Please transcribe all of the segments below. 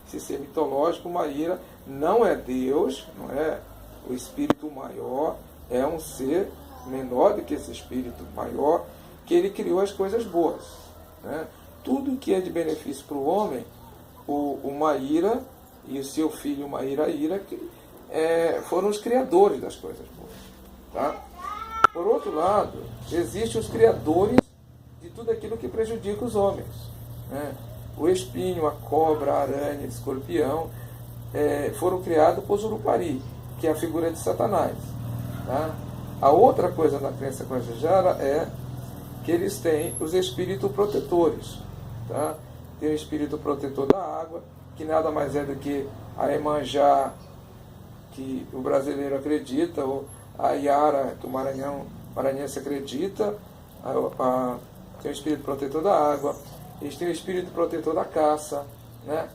esse ser mitológico, Maíra, não é Deus, não é o espírito maior, é um ser menor do que esse espírito maior, que ele criou as coisas boas, né? Tudo que é de benefício para o homem, o Maíra e o seu filho Maíra Ira foram os criadores das coisas boas, tá? Por outro lado, existem os criadores de tudo aquilo que prejudica os homens, né? O espinho, a cobra, a aranha, o escorpião foram criados por Zurupari, que é a figura de Satanás, tá? A outra coisa na crença Guajajara é que eles têm os espíritos protetores, tá? Tem o espírito protetor da água, que nada mais é do que a Emanjá, que o brasileiro acredita, ou a Iara, que o maranhense acredita, tem o espírito protetor da água, eles têm o espírito protetor da caça, né?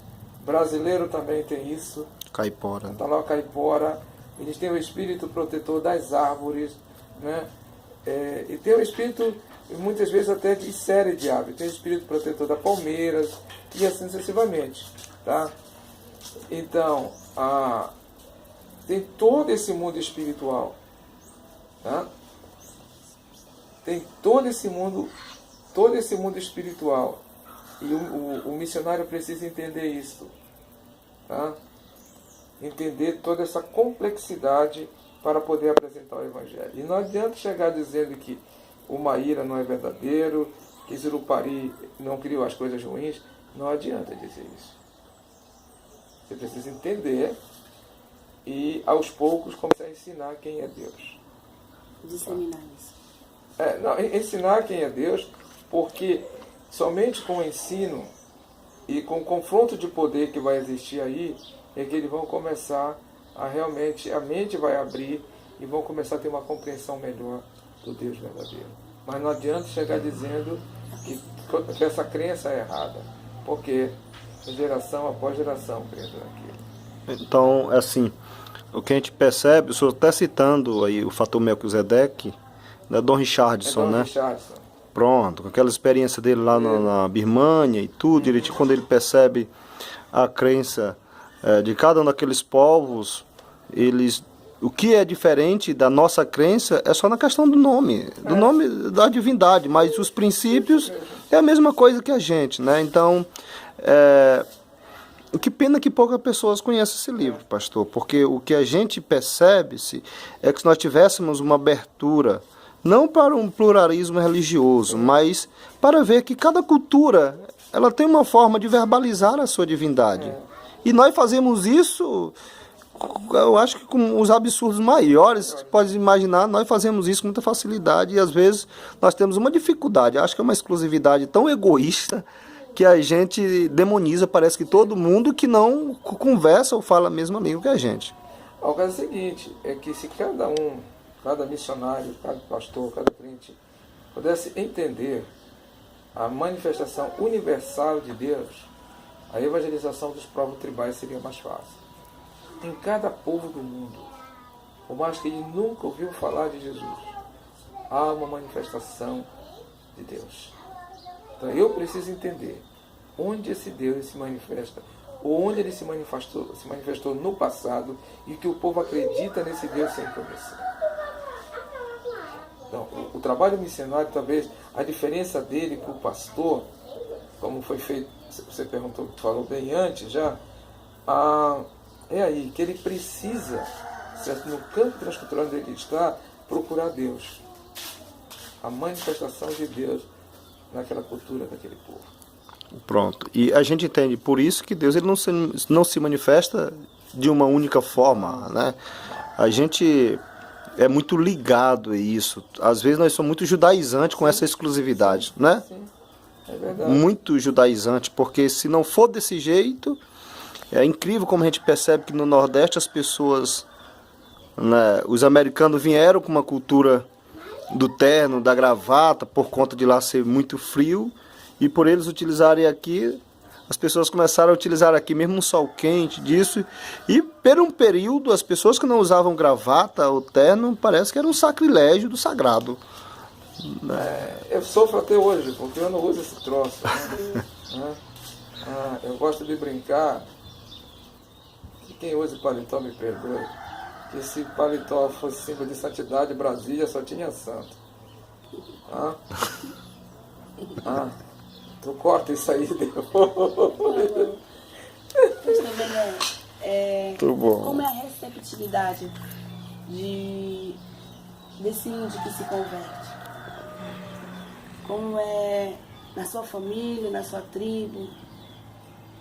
Brasileiro também tem isso. Caipora. Está lá o caipora. Eles têm o espírito protetor das árvores, né? E tem o espírito, muitas vezes até de série de árvores. Tem o espírito protetor da palmeiras e assim sucessivamente, tá? Então, tem todo esse mundo espiritual, tá? Tem todo esse mundo espiritual. E o missionário precisa entender isso, tá? Entender toda essa complexidade para poder apresentar o Evangelho. E não adianta chegar dizendo que o Maíra não é verdadeiro, que Zurupari não criou as coisas ruins. Não adianta dizer isso. Você precisa entender e, aos poucos, começar a ensinar quem é Deus. Disseminar isso. Ensinar quem é Deus, porque somente com o ensino e com o confronto de poder que vai existir aí, é que eles vão começar a realmente, a mente vai abrir e vão começar a ter uma compreensão melhor do Deus verdadeiro. Mas não adianta chegar dizendo que essa crença é errada, porque geração após geração crendo naquilo. Então, assim, o que a gente percebe, o senhor até citando aí o fator Melquisedeque, né, Dom Richardson, né? Richardson. Pronto, com aquela experiência dele lá na Birmânia e tudo, quando ele percebe a crença de cada um daqueles povos, o que é diferente da nossa crença é só na questão do nome da divindade, mas os princípios é a mesma coisa que a gente, né? Então, que pena que poucas pessoas conhecem esse livro, pastor, porque o que a gente percebe-se é que se nós tivéssemos uma abertura, não para um pluralismo religioso, mas para ver que cada cultura ela tem uma forma de verbalizar a sua divindade. E nós fazemos isso, eu acho que com os absurdos maiores que você pode imaginar, nós fazemos isso com muita facilidade e às vezes nós temos uma dificuldade. Acho que é uma exclusividade tão egoísta que a gente demoniza, parece que todo mundo que não conversa ou fala a mesma língua que a gente. O caso é o seguinte, é que se cada missionário, cada pastor, cada crente pudesse entender a manifestação universal de Deus, a evangelização dos povos tribais seria mais fácil. Em cada povo do mundo, por mais que ele nunca ouviu falar de Jesus, há uma manifestação de Deus. Então eu preciso entender onde esse Deus se manifesta, ou onde ele se manifestou no passado, e que o povo acredita nesse Deus sem conhecer. Então, o trabalho missionário, talvez, a diferença dele para o pastor, como foi feito, você falou bem antes já, é aí que ele precisa, certo, no campo transcultural onde ele está, procurar Deus. A manifestação de Deus naquela cultura daquele povo. Pronto. E a gente entende por isso que Deus ele não se manifesta de uma única forma, né? A gente é muito ligado a isso. Às vezes nós somos muito judaizantes com essa exclusividade, né? Sim, é verdade. Muito judaizante, porque se não for desse jeito, é incrível como a gente percebe que no Nordeste as pessoas, né, os americanos vieram com uma cultura do terno, da gravata, por conta de lá ser muito frio, e por eles utilizarem aqui, as pessoas começaram a utilizar aqui mesmo um sol quente disso, e por um período as pessoas que não usavam gravata ou terno, parece que era um sacrilégio do sagrado. Eu sofro até hoje, porque eu não uso esse troço. Né? Eu gosto de brincar quem usa paletó me perdoe, que se paletó fosse símbolo de santidade, Brasília só tinha santo. Ah? Ah, tu corta isso aí depois. Pastor Bené, Muito bom. como é a receptividade desse índio que se converte? Como é na sua família, na sua tribo?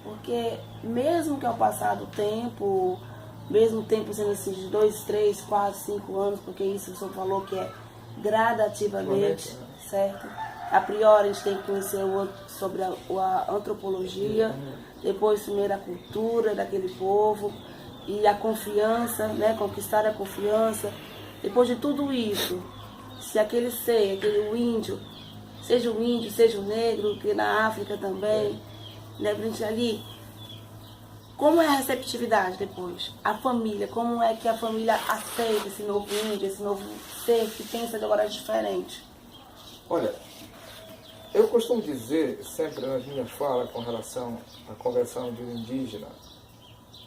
Porque mesmo que ao passar do tempo, mesmo o tempo sendo assim de 2, 3, 4, 5 anos, porque isso o senhor falou que é gradativamente, certo? A priori a gente tem que conhecer o outro sobre a antropologia, depois primeiro a cultura daquele povo e a confiança, né? Conquistar a confiança. Depois de tudo isso, se aquele ser, aquele índio, seja o índio, seja o negro, que na África também, né, ali, como é a receptividade depois? A família, como é que a família aceita esse novo índio, esse novo ser que pensa de agora diferente? Olha, eu costumo dizer sempre nas minhas falas com relação à conversão de um indígena,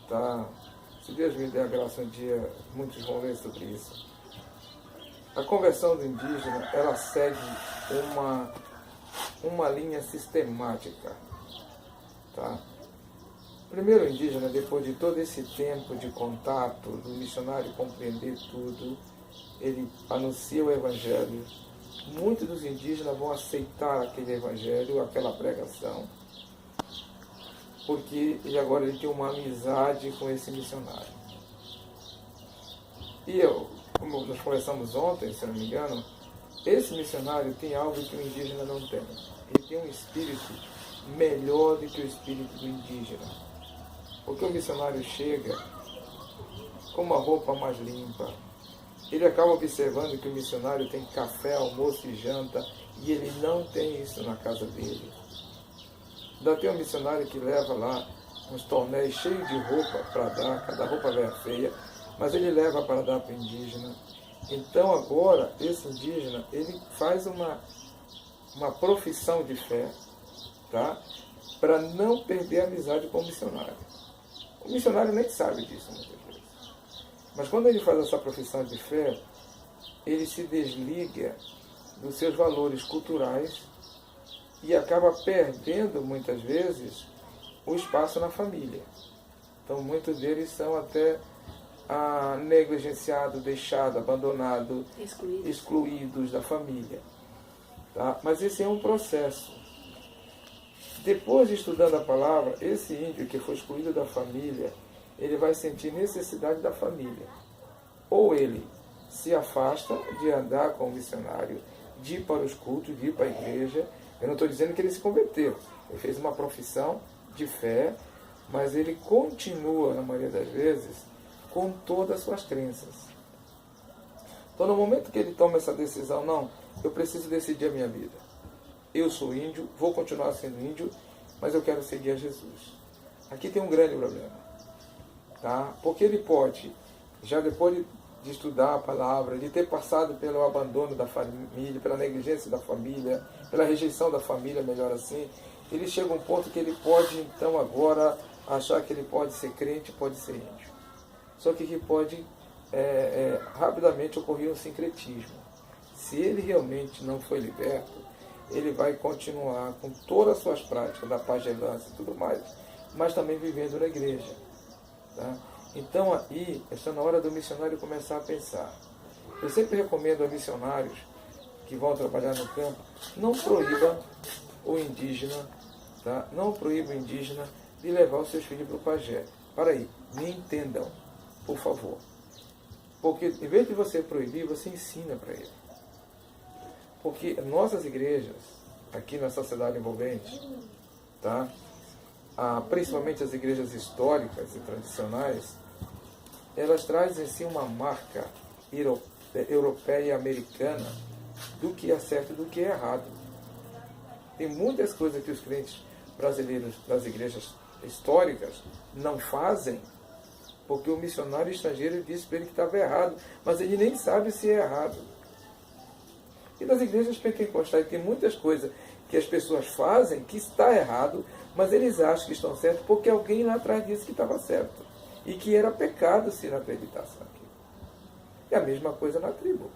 tá? Se Deus me der a graça um dia, muitos vão ler sobre isso. A conversão do indígena, ela segue uma linha sistemática, tá? Primeiro o indígena, depois de todo esse tempo de contato, do missionário compreender tudo, ele anuncia o evangelho. Muitos dos indígenas vão aceitar aquele evangelho, aquela pregação, porque agora ele tem uma amizade com esse missionário. E como nós conversamos ontem, se não me engano, esse missionário tem algo que o indígena não tem. Ele tem um espírito melhor do que o espírito do indígena. Porque o missionário chega com uma roupa mais limpa. Ele acaba observando que o missionário tem café, almoço e janta, e ele não tem isso na casa dele. Ainda tem um missionário que leva lá uns tonéis cheios de roupa para dar, cada roupa velha feia, mas ele leva para dar para o indígena. Então agora, esse indígena, ele faz uma profissão de fé, tá? Para não perder a amizade com o missionário. O missionário nem sabe disso muitas vezes. Mas quando ele faz essa profissão de fé, ele se desliga dos seus valores culturais e acaba perdendo, muitas vezes, o espaço na família. Então, muitos deles são até negligenciados, deixados, abandonados, excluídos da família. Tá? Mas esse é um processo. Depois de estudando a palavra, esse índio que foi excluído da família, ele vai sentir necessidade da família. Ou ele se afasta de andar com o missionário, de ir para os cultos, de ir para a igreja. Eu não estou dizendo que ele se converteu. Ele fez uma profissão de fé, mas ele continua, na maioria das vezes, com todas as suas crenças. Então, no momento que ele toma essa decisão, não, eu preciso decidir a minha vida. Eu sou índio, vou continuar sendo índio, mas eu quero seguir a Jesus. Aqui tem um grande problema. Tá? Porque ele pode, já depois de estudar a palavra, de ter passado pelo abandono da família, pela negligência da família, pela rejeição da família, melhor assim, ele chega a um ponto que ele pode, então, agora, achar que ele pode ser crente, pode ser índio. Só que pode rapidamente ocorrer um sincretismo. Se ele realmente não foi liberto, ele vai continuar com todas as suas práticas da pagelância e tudo mais, mas também vivendo na igreja. Tá? Então aí está na hora do missionário começar a pensar. Eu sempre recomendo a missionários que vão trabalhar no campo, não proíba o indígena, tá? Não proíba o indígena de levar os seus filhos para o pajé. Para aí, me entendam, por favor. Porque em vez de você proibir, você ensina para ele. Porque nossas igrejas, aqui na sociedade envolvente, tá? Principalmente as igrejas históricas e tradicionais, elas trazem em si uma marca europeia e americana do que é certo e do que é errado. Tem muitas coisas que os crentes brasileiros das igrejas históricas não fazem, porque o missionário estrangeiro disse para ele que estava errado, mas ele nem sabe se é errado. E nas igrejas pentecostais tem muitas coisas que as pessoas fazem que está errado, mas eles acham que estão certos porque alguém lá atrás disse que estava certo. e que era pecado se não acreditasse naquilo. É a mesma coisa na tribo.